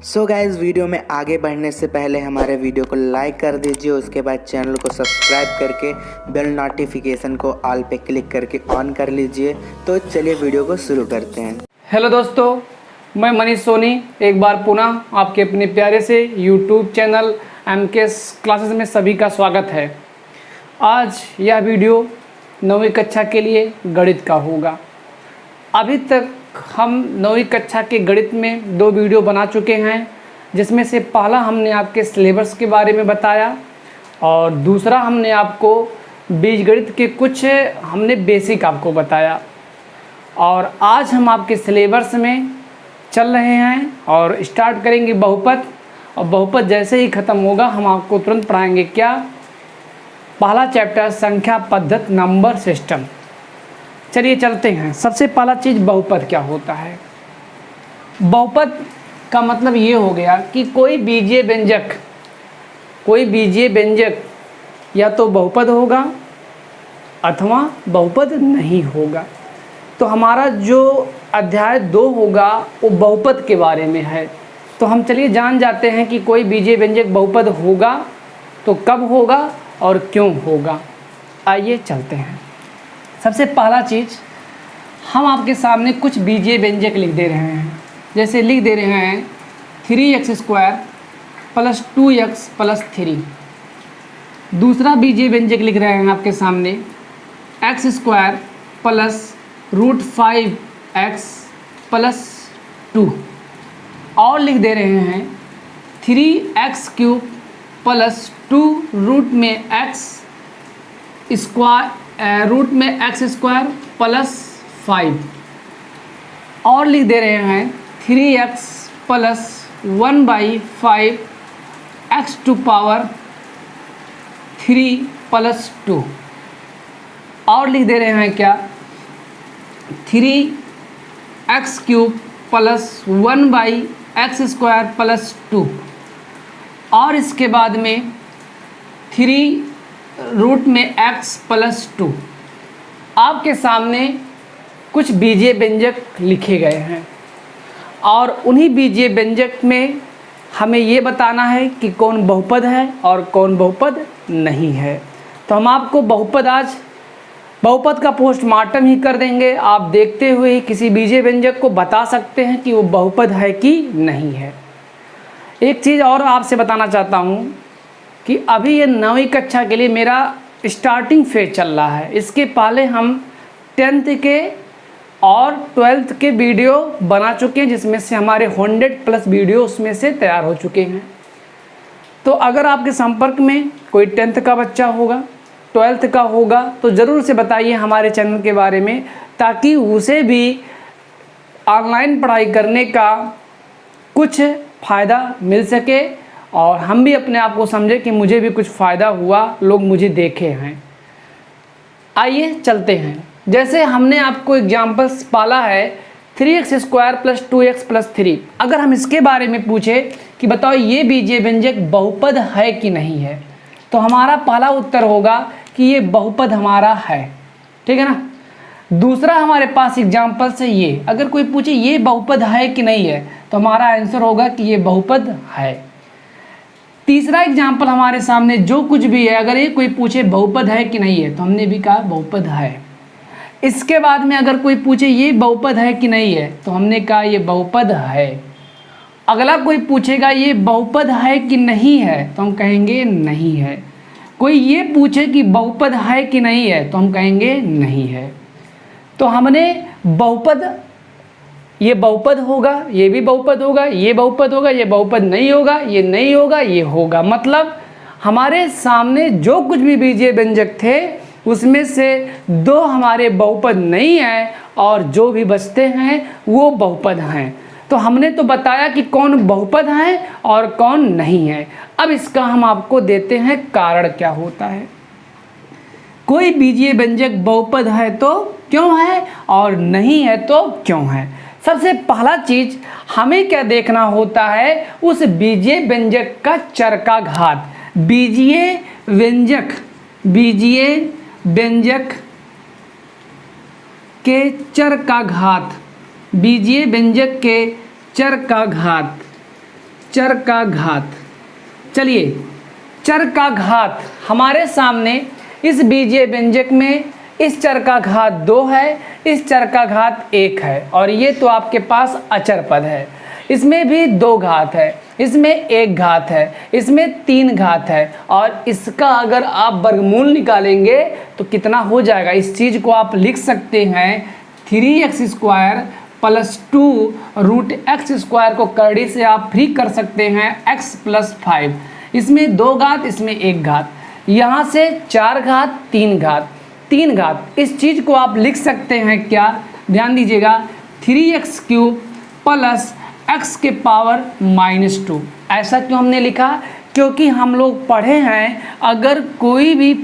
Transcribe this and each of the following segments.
So guys, video में आगे बढ़ने से पहले हमारे वीडियो को लाइक कर दीजिए। उसके बाद चैनल को सब्सक्राइब करके बेल नोटिफिकेशन को ऑल पे क्लिक करके ऑन कर लीजिए। तो चलिए वीडियो को शुरू करते हैं। हेलो दोस्तों, मैं मनीष सोनी एक बार पुनः आपके अपने प्यारे से यूट्यूब चैनल MKS क्लासेस में सभी का स्वागत है। आज यह वीडियो 9वीं कक्षा के लिए गणित का होगा। अभी तक हम 9वीं कक्षा के गणित में 2 वीडियो बना चुके हैं, जिसमें से पहला हमने आपके सिलेबस के बारे में बताया और दूसरा हमने आपको बीजगणित के कुछ हमने बेसिक आपको बताया। और आज हम आपके सिलेबस में चल रहे हैं और स्टार्ट करेंगे बहुपद। और बहुपद जैसे ही ख़त्म होगा हम आपको तुरंत पढ़ाएंगे क्या, पहला चैप्टर संख्या पद्धति नंबर सिस्टम। चलिए चलते हैं। सबसे पहला चीज़ बहुपद क्या होता है। बहुपद का मतलब ये हो गया कि कोई बीजीय व्यंजक या तो बहुपद होगा अथवा बहुपद नहीं होगा। तो हमारा जो अध्याय 2 होगा वो बहुपद के बारे में है। तो हम चलिए जान जाते हैं कि कोई बीजीय व्यंजक बहुपद होगा तो कब होगा और क्यों होगा। आइए चलते हैं। सबसे पहला चीज़, हम आपके सामने कुछ बीजीय व्यंजक लिख दे रहे हैं। जैसे लिख दे रहे हैं 3x² + 2x + 3। दूसरा बीजीय व्यंजक लिख रहे हैं आपके सामने x² + √5x + 2। और लिख दे रहे हैं 3x³ + 2√x² + 5। और लिख दे रहे हैं 3x + 1/5x⁴ + 2। और लिख दे रहे हैं क्या, 3x³ + 1/x² + 2। और इसके बाद में 3√x + 2। आपके सामने कुछ बीजीय व्यंजक लिखे गए हैं और उन्हीं बीजीय व्यंजक में हमें ये बताना है कि कौन बहुपद है और कौन बहुपद नहीं है। तो हम आपको बहुपद का पोस्टमार्टम ही कर देंगे। आप देखते हुए ही किसी बीजीय व्यंजक को बता सकते हैं कि वो बहुपद है कि नहीं है। एक चीज़ और आपसे बताना चाहता हूँ कि अभी ये 9वीं कक्षा के लिए मेरा स्टार्टिंग फेज चल रहा है। इसके पहले हम 10th के और 12th के वीडियो बना चुके हैं, जिसमें से हमारे 100+ वीडियो उसमें से तैयार हो चुके हैं। तो अगर आपके संपर्क में कोई 10th का बच्चा होगा, 12th का होगा, तो ज़रूर से बताइए हमारे चैनल के बारे में, ताकि उसे भी ऑनलाइन पढ़ाई करने का कुछ फ़ायदा मिल सके और हम भी अपने आप को समझें कि मुझे भी कुछ फ़ायदा हुआ, लोग मुझे देखे हैं। आइए चलते हैं। जैसे हमने आपको एग्जाम्पल्स पाला है 3x² + 2x + 3। अगर हम इसके बारे में पूछे कि बताओ ये बीजीय व्यंजक बहुपद है कि नहीं है, तो हमारा पहला उत्तर होगा कि ये बहुपद हमारा है। ठीक है ना। दूसरा हमारे पास एग्जाम्पल से ये, अगर कोई पूछे ये बहुपद है कि नहीं है, तो हमारा आंसर होगा कि ये बहुपद है। तीसरा एग्जाम्पल हमारे सामने जो कुछ भी है, अगर ये कोई पूछे बहुपद है कि नहीं है, तो हमने भी कहा बहुपद है। इसके बाद में अगर कोई पूछे ये बहुपद है कि नहीं है, तो हमने कहा ये बहुपद है। अगला कोई पूछेगा ये बहुपद है कि नहीं है, तो हम कहेंगे नहीं है। कोई ये पूछे कि बहुपद है कि नहीं है, तो हम कहेंगे नहीं है। तो हमने बहुपद, ये बहुपद होगा, ये भी बहुपद होगा, ये बहुपद होगा, ये बहुपद नहीं होगा, ये नहीं होगा, ये होगा। मतलब हमारे सामने जो कुछ भी बीजीय व्यंजक थे उसमें से 2 हमारे बहुपद नहीं हैं और जो भी बचते हैं वो बहुपद हैं। तो हमने तो बताया कि कौन बहुपद है और कौन नहीं है। अब इसका हम आपको देते हैं कारण क्या होता है। कोई बीजीय व्यंजक बहुपद है तो क्यों है और नहीं है तो क्यों है। सबसे पहला चीज हमें क्या देखना होता है, उस बीजीय व्यंजक का चर का घात। बीजीय व्यंजक के चर का घात, बीजीय व्यंजक के चर का घात चर का घात। चलिए, चर का घात हमारे सामने इस बीजीय व्यंजक में इस चर का घात 2 है, इस चर का घात 1 है, और ये तो आपके पास अचर पद है। इसमें भी 2 घात है, इसमें 1 घात है, इसमें 3 घात है, और इसका अगर आप वर्गमूल निकालेंगे तो कितना हो जाएगा। इस चीज़ को आप लिख सकते हैं 3x² + 2 √x² को करड़ी से आप फ्री कर सकते हैं x + 5। इसमें 2 घात, इसमें 1 घात, यहाँ से 4 घात 3 घात 3 घात। इस चीज़ को आप लिख सकते हैं क्या, ध्यान दीजिएगा, 3x³ + x⁻²। ऐसा क्यों हमने लिखा, क्योंकि हम लोग पढ़े हैं अगर कोई भी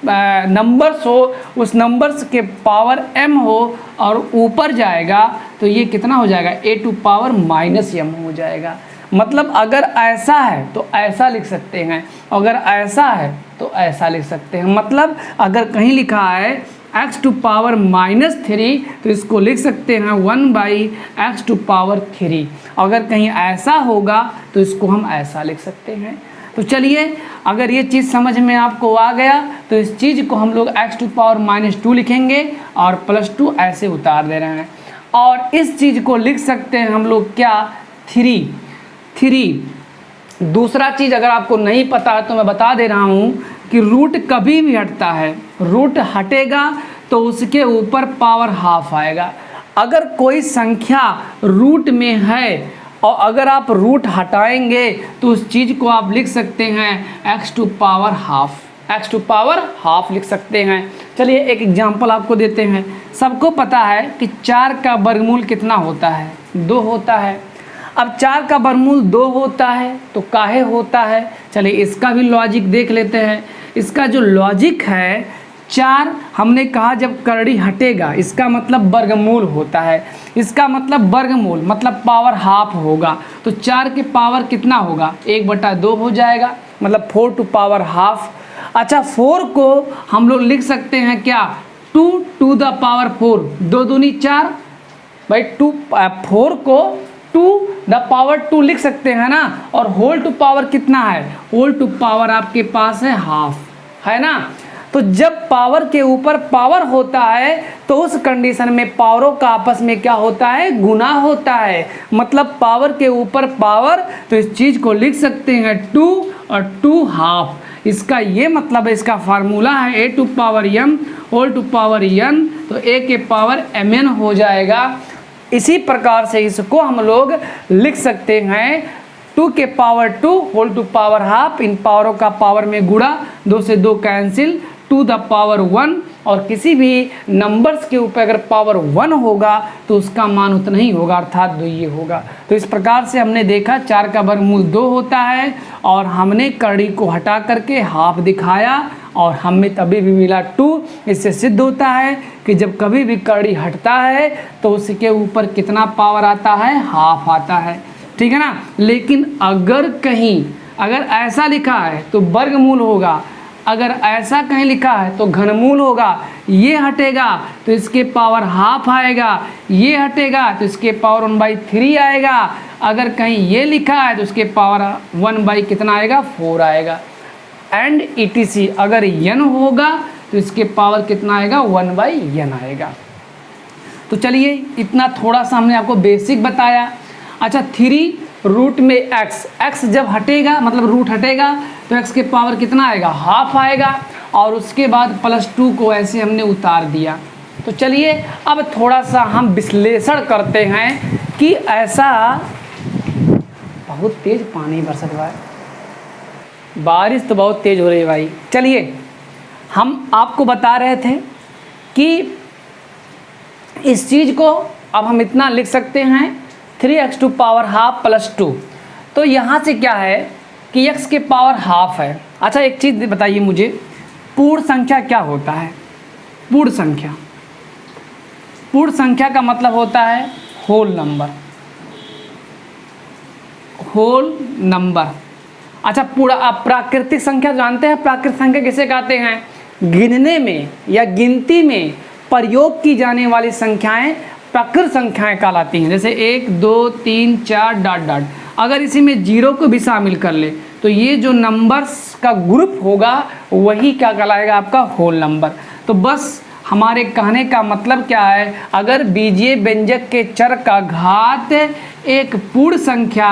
नंबर्स हो, उस नंबर्स के पावर m हो और ऊपर जाएगा तो ये कितना हो जाएगा, a⁻−m हो जाएगा। मतलब अगर ऐसा है तो ऐसा लिख सकते हैं, अगर ऐसा है तो ऐसा लिख सकते हैं। मतलब अगर कहीं लिखा है x⁻−3 तो इसको लिख सकते हैं 1/x⁻3। अगर कहीं ऐसा होगा तो इसको हम ऐसा लिख सकते हैं। तो चलिए, अगर ये चीज़ समझ में आपको आ गया तो इस चीज़ को हम लोग x⁻−2 लिखेंगे और +2 ऐसे उतार दे रहे हैं, और इस चीज़ को लिख सकते हैं हम लोग क्या, 3। दूसरा चीज़ अगर आपको नहीं पता है तो मैं बता दे रहा हूँ कि रूट कभी भी हटता है, रूट हटेगा तो उसके ऊपर पावर हाफ आएगा। अगर कोई संख्या रूट में है और अगर आप रूट हटाएंगे तो उस चीज़ को आप लिख सकते हैं x⁻½ लिख सकते हैं। चलिए एक एग्जांपल आपको देते हैं। सबको पता है कि 4 का वर्गमूल कितना होता है, 2 होता है। अब 4 का वर्गमूल 2 होता है तो काहे होता है, चलिए इसका भी लॉजिक देख लेते हैं। इसका जो लॉजिक है, 4 हमने कहा जब करड़ी हटेगा इसका मतलब वर्गमूल होता है, इसका मतलब वर्गमूल मतलब पावर हाफ होगा, तो 4 के पावर कितना होगा, 1/2 हो जाएगा, मतलब 4 टू पावर हाफ। अच्छा, 4 को हम लोग लिख सकते हैं क्या, 2 टू द पावर 4, 2 दूनी 4 भाई 4 को 2 द पावर 2 लिख सकते हैं ना, और होल टू पावर कितना है, होल टू पावर आपके पास है हाफ, है ना। तो जब पावर के ऊपर पावर होता है तो उस कंडीशन में पावरों का आपस में क्या होता है, गुना होता है, मतलब पावर के ऊपर पावर। तो इस चीज़ को लिख सकते हैं 2 और 2 हाफ। इसका ये मतलब है, इसका फार्मूला है a⁻m whole to power n, तो a के पावर mn हो जाएगा। इसी प्रकार से इसको हम लोग लिख सकते हैं 2 के power 2 whole to power half, इन पावरों का पावर में गुणा, 2 से 2 कैंसिल, 2 द पावर 1, और किसी भी नंबर्स के ऊपर अगर पावर 1 होगा तो उसका मान उतना ही होगा, अर्थात 2 ये होगा। तो इस प्रकार से हमने देखा 4 का वर्गमूल 2 होता है, और हमने करड़ी को हटा करके हाफ दिखाया और हमें तभी भी मिला 2। इससे सिद्ध होता है कि जब कभी भी करड़ी हटता है तो उसके ऊपर कितना पावर आता है, हाफ आता है, ठीक है ना। लेकिन अगर कहीं अगर ऐसा लिखा है तो वर्गमूल होगा, अगर ऐसा कहीं लिखा है तो घनमूल होगा। ये हटेगा तो इसके पावर हाफ आएगा, ये हटेगा तो इसके पावर 1/3 आएगा। अगर कहीं ये लिखा है तो उसके पावर 1 कितना आएगा, 4 आएगा, एंड etc। अगर n होगा तो इसके पावर कितना आएगा, 1/n आएगा। तो चलिए इतना थोड़ा सा हमने आपको बेसिक बताया। अच्छा, 3 रूट में x जब हटेगा मतलब रूट हटेगा तो x के पावर कितना आएगा, हाफ आएगा, और उसके बाद +2 को ऐसे हमने उतार दिया। तो चलिए अब थोड़ा सा हम विश्लेषण करते हैं कि ऐसा, बहुत तेज़ पानी बरस रहा है, बारिश तो बहुत तेज़ हो रही है भाई। चलिए हम आपको बता रहे थे कि इस चीज़ को अब हम इतना लिख सकते हैं 3x⁻½ + 2। तो यहाँ से क्या है कि x के पावर हाफ है। अच्छा एक चीज़ बताइए मुझे, पूर्ण संख्या क्या होता है, पूर्ण संख्या का मतलब होता है होल नंबर। अच्छा, पूरा आप प्राकृतिक संख्या जानते हैं, प्राकृतिक संख्या किसे कहते हैं, गिनने में या गिनती में प्रयोग की जाने वाली संख्याएं प्राकृत संख्याएं कहलाती हैं। जैसे 1 2 3 4 ... अगर इसी में 0 को भी शामिल कर ले तो ये जो नंबर्स का ग्रुप होगा वही क्या कहलाएगा, आपका होल नंबर। तो बस हमारे कहने का मतलब क्या है, अगर बीजीय व्यंजक के चर का घात एक पूर्ण संख्या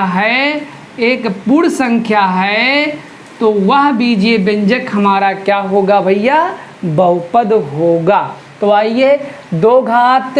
है, तो वह बीजीय व्यंजक हमारा क्या होगा भैया, बहुपद होगा। तो आइए 2 घात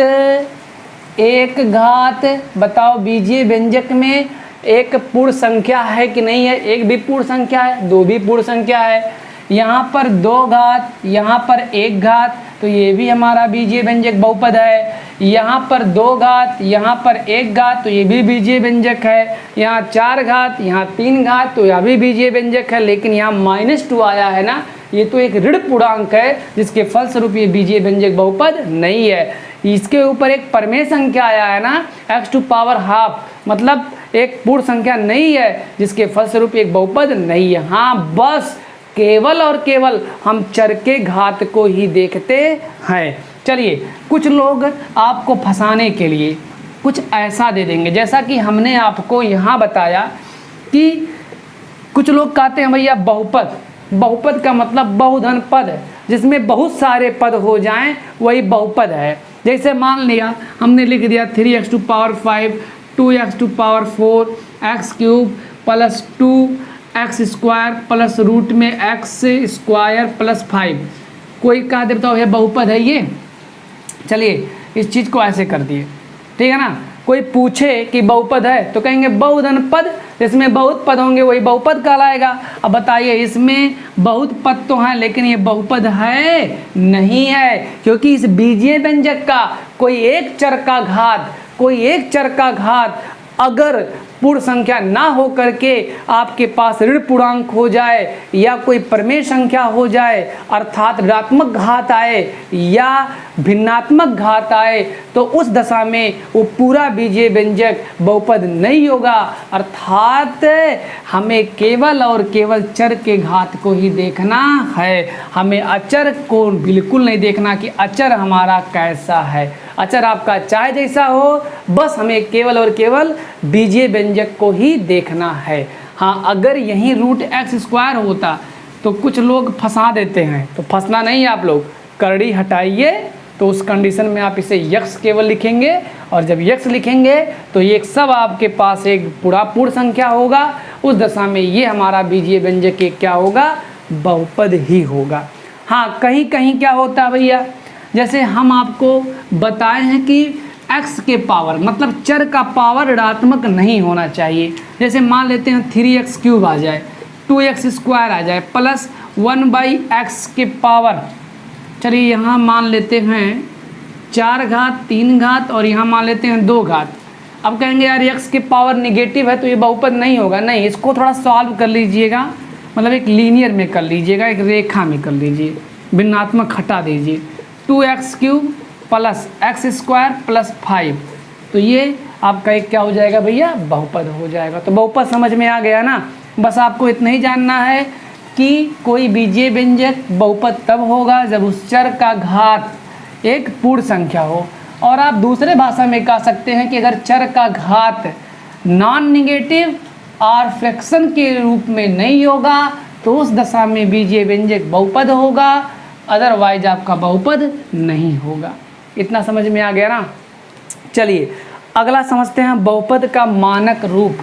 1 घात, बताओ बीजीय व्यंजक में एक पूर्ण संख्या है कि नहीं है, एक भी पूर्ण संख्या है, 2 भी पूर्ण संख्या है, यहाँ पर 2 घात, यहाँ पर 1 घात, तो ये भी हमारा बीजीय व्यंजक बहुपद है। यहाँ पर 2 घात, यहाँ पर 1 घात, तो ये भी बीजीय व्यंजक है। यहाँ 4 घात, यहाँ 3 घात, तो यह भी बीजीय व्यंजक है। लेकिन यहाँ -2 आया है ना, ये तो एक ऋण पूर्णांक है जिसके फलस्वरूप ये बीजीय व्यंजक बहुपद नहीं है। इसके ऊपर एक परमेय संख्या आया है ना, x⁻½ मतलब एक पूर्ण संख्या नहीं है जिसके फलस्वरूप एक बहुपद नहीं है। हाँ, बस केवल और केवल हम चर के घात को ही देखते हैं। चलिए, कुछ लोग आपको फंसाने के लिए कुछ ऐसा दे देंगे, जैसा कि हमने आपको यहाँ बताया कि कुछ लोग कहते हैं भैया बहुपद का मतलब बहुधन पद, जिसमें बहुत सारे पद हो जाएं वही बहुपद है। जैसे मान लिया हमने लिख दिया 3x⁵ 2x⁴ x³ + 2x² plus root में x² + 5। कोई कहा दे बताओ ये बहुपद है ये। चलिए इस चीज़ को ऐसे कर दिए, ठीक है ना। कोई पूछे कि बहुपद है तो कहेंगे बहुधन पद, जिसमें बहुत पद होंगे वही बहुपद कहलाएगा। अब बताइए, इसमें बहुत पद तो हैं लेकिन ये बहुपद है नहीं है, क्योंकि इस बीजीय व्यंजक का कोई एक चर का घात अगर पूर्ण संख्या ना हो करके आपके पास ऋण पूर्णांक हो जाए या कोई परमेय संख्या हो जाए, अर्थात ऋणात्मक घात आए या भिन्नात्मक घात आए, तो उस दशा में वो पूरा बीजीय व्यंजक बहुपद नहीं होगा। अर्थात हमें केवल और केवल चर के घात को ही देखना है, हमें अचर को बिल्कुल नहीं देखना कि अचर हमारा कैसा है। अचर आपका चाहे जैसा हो, बस हमें केवल और केवल बीजीय व्यंजक को ही देखना है। हाँ, अगर यहीं √x² होता तो कुछ लोग फंसा देते हैं, तो फंसना नहीं, आप लोग करड़ी हटाइए। तो उस कंडीशन में आप इसे यक्स केवल लिखेंगे, और जब यक्स लिखेंगे तो ये सब आपके पास एक पूर्ण संख्या होगा। उस दशा में ये हमारा बीजीय व्यंजक एक क्या होगा, बहुपद ही होगा। हाँ, कहीं कहीं क्या होता है भैया, जैसे हम आपको बताए हैं कि x के पावर मतलब चर का पावर ऋणात्मक नहीं होना चाहिए। जैसे मान लेते हैं 3x³ आ जाए, 2x² आ जाए प्लस 1/x के पावर। चलिए यहाँ मान लेते हैं 4 घात 3 घात और यहाँ मान लेते हैं 2 घात। अब कहेंगे यार x के पावर निगेटिव है तो ये बहुपद नहीं होगा। नहीं, इसको थोड़ा सॉल्व कर लीजिएगा, मतलब एक लीनियर में कर लीजिएगा, एक रेखा में कर लीजिए, भिन्नात्मक हटा दीजिए। 2x³ प्लस x² प्लस 5, तो ये आपका एक क्या हो जाएगा भैया, बहुपद हो जाएगा। तो बहुपद समझ में आ गया ना। बस आपको इतना ही जानना है कि कोई बीजीय व्यंजक बहुपद तब होगा जब उस चर का घात एक पूर्ण संख्या हो। और आप दूसरे भाषा में कह सकते हैं कि अगर चर का घात नॉन निगेटिव और फ्रैक्शन के रूप में नहीं होगा तो उस दशा में बीजीय व्यंजक बहुपद होगा, अदरवाइज आपका बहुपद नहीं होगा। इतना समझ में आ गया ना। चलिए अगला समझते हैं बहुपद का मानक रूप।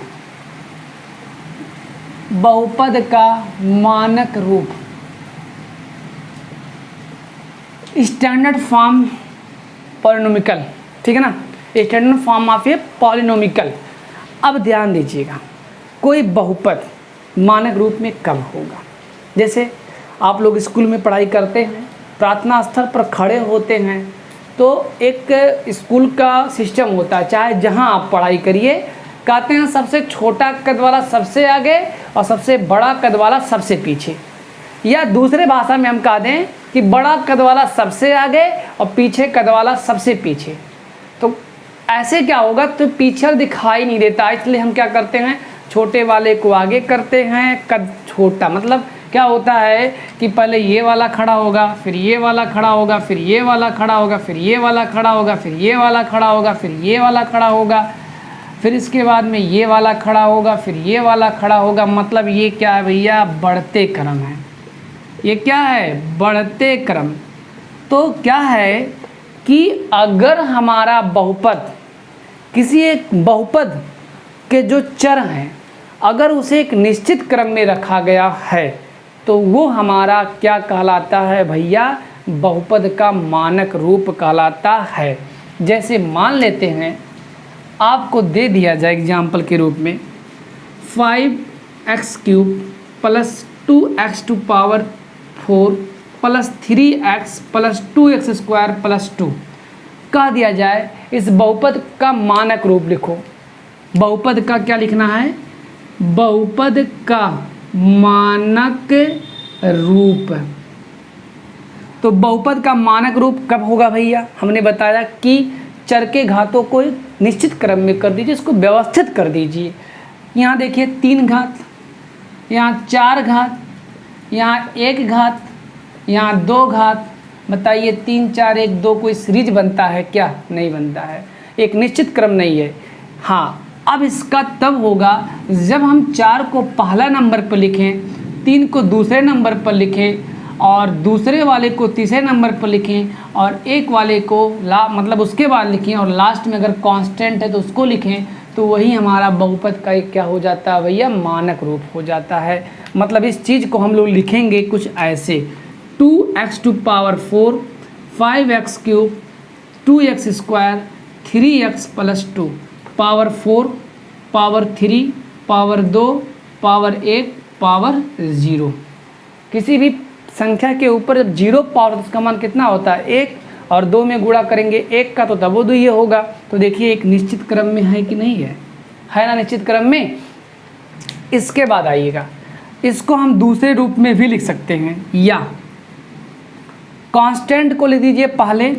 बहुपद का मानक रूप, स्टैंडर्ड फॉर्म पॉलिनोमिकल, ठीक है ना, स्टैंडर्ड फॉर्म ऑफ ए पॉलिनोमिकल। अब ध्यान दीजिएगा, कोई बहुपद मानक रूप में कब होगा। जैसे आप लोग स्कूल में पढ़ाई करते हैं, प्रार्थना स्थल पर खड़े होते हैं, तो एक स्कूल का सिस्टम होता है, चाहे जहां आप पढ़ाई करिए, कहते हैं सबसे छोटा कद वाला सबसे आगे और सबसे बड़ा कद वाला सबसे पीछे। या दूसरे भाषा में हम कह दें कि बड़ा कद वाला सबसे आगे और पीछे कद वाला सबसे पीछे। तो ऐसे क्या होगा, तो पीछे दिखाई नहीं देता, इसलिए हम क्या करते हैं, छोटे वाले को आगे करते हैं। कद छोटा मतलब क्या होता है कि पहले ये वाला खड़ा होगा, फिर ये वाला खड़ा होगा, फिर ये वाला खड़ा होगा, फिर ये वाला खड़ा होगा, फिर ये वाला खड़ा होगा, फिर ये वाला खड़ा होगा। फिर इसके बाद में ये वाला खड़ा होगा, फिर ये वाला खड़ा होगा। मतलब ये क्या है भैया, बढ़ते क्रम है। ये क्या है, बढ़ते क्रम। तो क्या है कि अगर हमारा बहुपद, किसी एक बहुपद के जो चर हैं, अगर उसे एक निश्चित क्रम में रखा गया है तो वो हमारा क्या कहलाता है भैया, बहुपद का मानक रूप कहलाता है। जैसे मान लेते हैं आपको दे दिया जाए एग्जाम्पल के रूप में 5x³ plus 2x⁴ plus 3x plus 2x² plus 2 कह दिया जाए, इस बहुपद का मानक रूप लिखो। बहुपद का क्या लिखना है, बहुपद का मानक रूप। तो बहुपद का मानक रूप कब होगा भैया, हमने बताया कि चर के घातों को एक निश्चित क्रम में कर दीजिए, इसको व्यवस्थित कर दीजिए। यहाँ देखिए 3 घात, यहाँ 4 घात, यहाँ 1 घात, यहाँ 2 घात। बताइए 3 4 1 2 कोई सीरीज बनता है क्या, नहीं बनता है, एक निश्चित क्रम नहीं है। हाँ, अब इसका तब होगा जब हम 4 को पहला नंबर पर लिखें, 3 को दूसरे नंबर पर लिखें और दूसरे वाले को तीसरे नंबर पर लिखें और एक वाले को मतलब उसके बाद लिखें और लास्ट में अगर कांस्टेंट है तो उसको लिखें, तो वही हमारा बहुपद का एक क्या हो जाता है भैया, मानक रूप हो जाता है। मतलब इस चीज़ को हम लोग लिखेंगे कुछ ऐसे 2x⁴ 5x³ 2x², 3x plus 2 power 4 power 3 power 2 power 1 power 0। किसी भी संख्या के ऊपर जब 0 पावर तो उसका मान कितना होता है, 1, और 2 में गुणा करेंगे 1 का तो तब वो 2 ये होगा। तो देखिए एक निश्चित क्रम में है कि नहीं है ना, निश्चित क्रम में। इसके बाद आइएगा, इसको हम दूसरे रूप में भी लिख सकते हैं, या कांस्टेंट को लिख दीजिए पहले,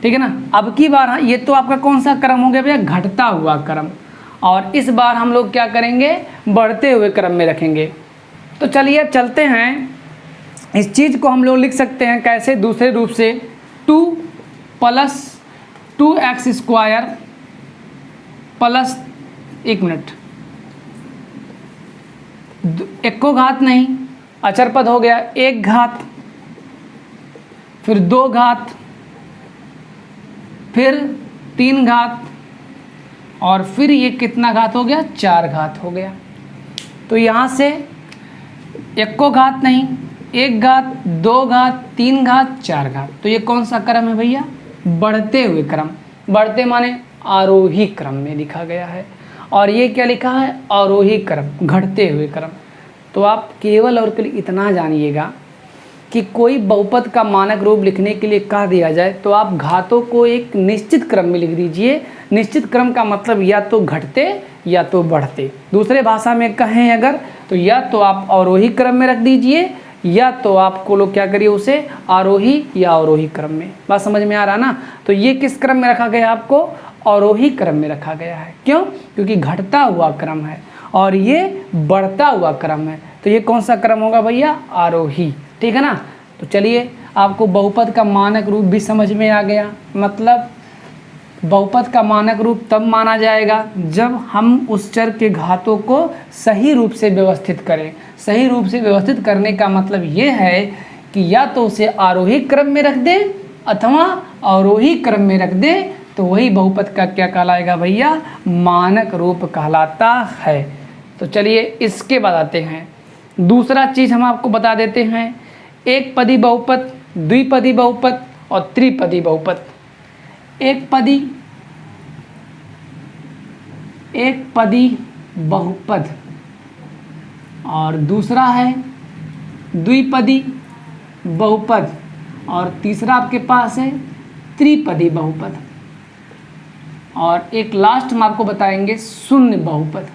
ठीक है ना। अब की बार ये तो आपका कौन सा क्रम हो गया भैया, घटता हुआ क्रम, और इस बार हम लोग क्या करेंगे, बढ़ते हुए क्रम में रखेंगे। तो चलिए अब चलते हैं, इस चीज़ को हम लोग लिख सकते हैं कैसे, दूसरे रूप से 2 प्लस 2x² प्लस 1 मिनट, एको घात नहीं, अचर पद हो गया, 1 घात, फिर 2 घात, फिर 3 घात, और फिर ये कितना घात हो गया, 4 घात हो गया। तो यहाँ से एको घात नहीं, 1 घात, 2 घात, 3 घात, 4 घात। तो ये कौन सा क्रम है भैया, बढ़ते हुए क्रम। बढ़ते माने आरोही क्रम में लिखा गया है, और ये क्या लिखा है, आरोही क्रम, घटते हुए क्रम। तो आप केवल और केवल इतना जानिएगा कि कोई बहुपद का मानक रूप लिखने के लिए कह दिया जाए तो आप घातों को एक निश्चित क्रम में लिख दीजिए। निश्चित क्रम का मतलब या तो घटते या तो बढ़ते। दूसरे भाषा में कहें अगर तो या तो आप अवरोही क्रम में रख दीजिए, या तो आपको लोग क्या करिए, उसे आरोही या अवरोही क्रम में। बात समझ में आ रहा ना। तो ये किस क्रम में रखा गया, आपको अवरोही क्रम में रखा गया है। क्यों, क्योंकि घटता हुआ क्रम है और ये बढ़ता हुआ क्रम है। तो ये कौन सा क्रम होगा भैया, आरोही, ठीक है ना। तो चलिए आपको बहुपद का मानक रूप भी समझ में आ गया। मतलब बहुपद का मानक रूप तब माना जाएगा जब हम उस चर के घातों को सही रूप से व्यवस्थित करें। सही रूप से व्यवस्थित करने का मतलब ये है कि या तो उसे आरोही क्रम में रख दें अथवा अवरोही क्रम में रख दें, तो वही बहुपद का क्या कहलाएगा भैया, मानक रूप कहलाता है। तो चलिए इसके बाद आते हैं, दूसरा चीज़ हम आपको बता देते हैं, एक पदी बहुपद, द्विपदी बहुपद और त्रिपदी बहुपद। एक पदी बहुपद और दूसरा है द्विपदी बहुपद, और तीसरा आपके पास है त्रिपदी बहुपद, और एक लास्ट में आपको बताएंगे शून्य बहुपद,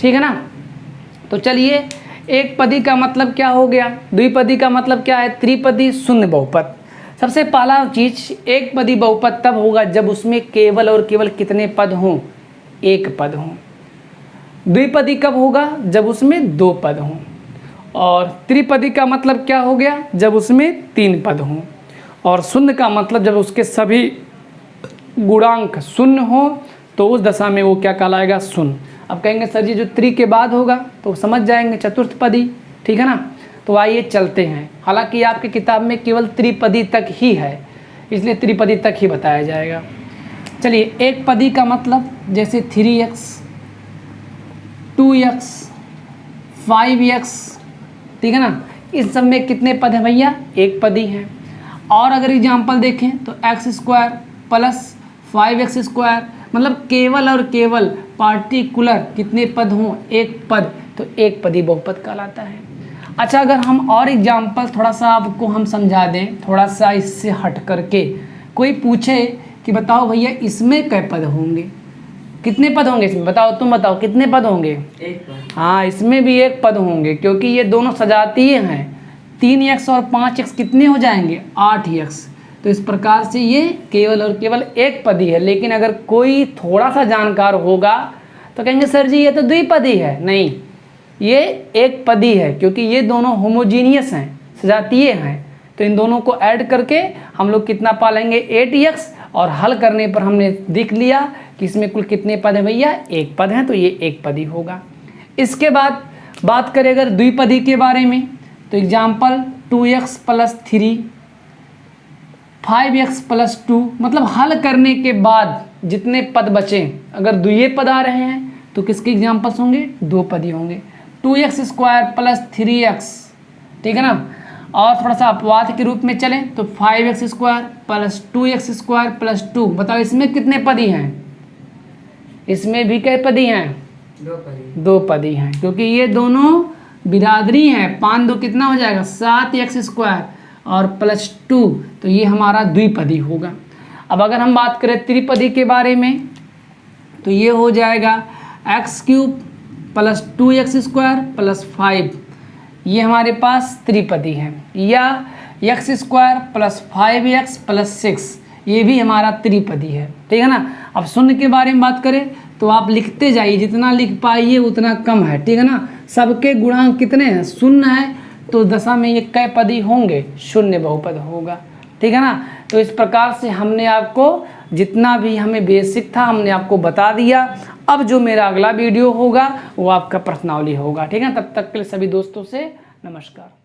ठीक है ना। तो चलिए एक पदी का मतलब क्या हो गया, द्विपदी का मतलब क्या है, त्रिपदी, शून्य बहुपद। सबसे पहला चीज, एक पदी बहुपद तब होगा जब उसमें केवल और केवल कितने पद हों, एक पद हों। द्विपदी कब होगा, जब उसमें 2 पद हों। और त्रिपदी का मतलब क्या हो गया, जब उसमें 3 पद हों। और शून्य का मतलब जब उसके सभी गुणांक शून्य हो तो उस दशा में वो क्या कहलाएगा, शून्य। अब कहेंगे सर जी जो त्रि के बाद होगा तो समझ जाएंगे चतुर्थपदी, ठीक है ना। तो आइए चलते हैं। हालांकि आपकी किताब में केवल त्रिपदी तक ही है, इसलिए त्रिपदी तक ही बताया जाएगा। चलिए, एक पदी का मतलब जैसे 3x 2x 5x, ठीक है ना, इस सब में कितने पद हैं भैया, एक पदी हैं। और अगर एग्जाम्पल देखें तो x² प्लस 5x², मतलब केवल और केवल पार्टिकुलर कितने पद हों, एक पद, तो एक पदी बहुपद कहलाता है। अच्छा, अगर हम और एग्जाम्पल थोड़ा सा आपको हम समझा दें, थोड़ा सा इससे हट करके, कोई पूछे कि बताओ भैया इसमें कै पद होंगे, कितने पद होंगे इसमें, बताओ, तुम बताओ कितने पद होंगे, एक पद। हाँ, इसमें भी एक पद होंगे, क्योंकि ये दोनों सजातीय हैं। 3x और 5x कितने हो जाएंगे, 8x। तो इस प्रकार से ये केवल और केवल एक पदी है। लेकिन अगर कोई थोड़ा सा जानकार होगा तो कहेंगे सर जी ये तो द्विपदी है। नहीं, ये एक पदी है, क्योंकि ये दोनों होमोजीनियस हैं, सजातीय हैं। तो इन दोनों को ऐड करके हम लोग कितना पा लेंगे, 8x, और हल करने पर हमने देख लिया कि इसमें कुल कितने पद हैं भैया, एक पद हैं, तो ये एक पदी होगा। इसके बाद बात करें अगर द्विपदी के बारे में, तो example 2x plus 3 5x plus 2, मतलब हल करने के बाद जितने पद बचे, अगर द्विये पद आ रहे हैं तो किसके एग्जाम्पल्स होंगे, दो पदी होंगे। 2x² प्लस 3x, ठीक है ना। और थोड़ा सा अपवाद के रूप में चलें तो 5x² प्लस 2x² प्लस 2, बताओ इसमें कितने पदी हैं, इसमें भी कई पदी हैं, दो पदी हैं, क्योंकि ये दोनों बिरादरी हैं। 5 2 कितना हो जाएगा, 7x² और प्लस 2, तो ये हमारा द्विपदी होगा। अब अगर हम बात करें त्रिपदी के बारे में तो ये हो जाएगा x³ प्लस 2x² प्लस 5, ये हमारे पास त्रिपदी है। या x² प्लस 5x प्लस 6, ये भी हमारा त्रिपदी है, ठीक है ना। अब शून्य के बारे में बात करें तो आप लिखते जाइए, जितना लिख पाइए उतना कम है, ठीक है ना। सबके गुणांक कितने हैं, शून्य है, तो दशा में ये कै पदी होंगे, शून्य बहुपद होगा, ठीक है ना। तो इस प्रकार से हमने आपको जितना भी हमें बेसिक था हमने आपको बता दिया। अब जो मेरा अगला वीडियो होगा वो आपका प्रश्नावली होगा, ठीक है। तब तक के लिए सभी दोस्तों से नमस्कार।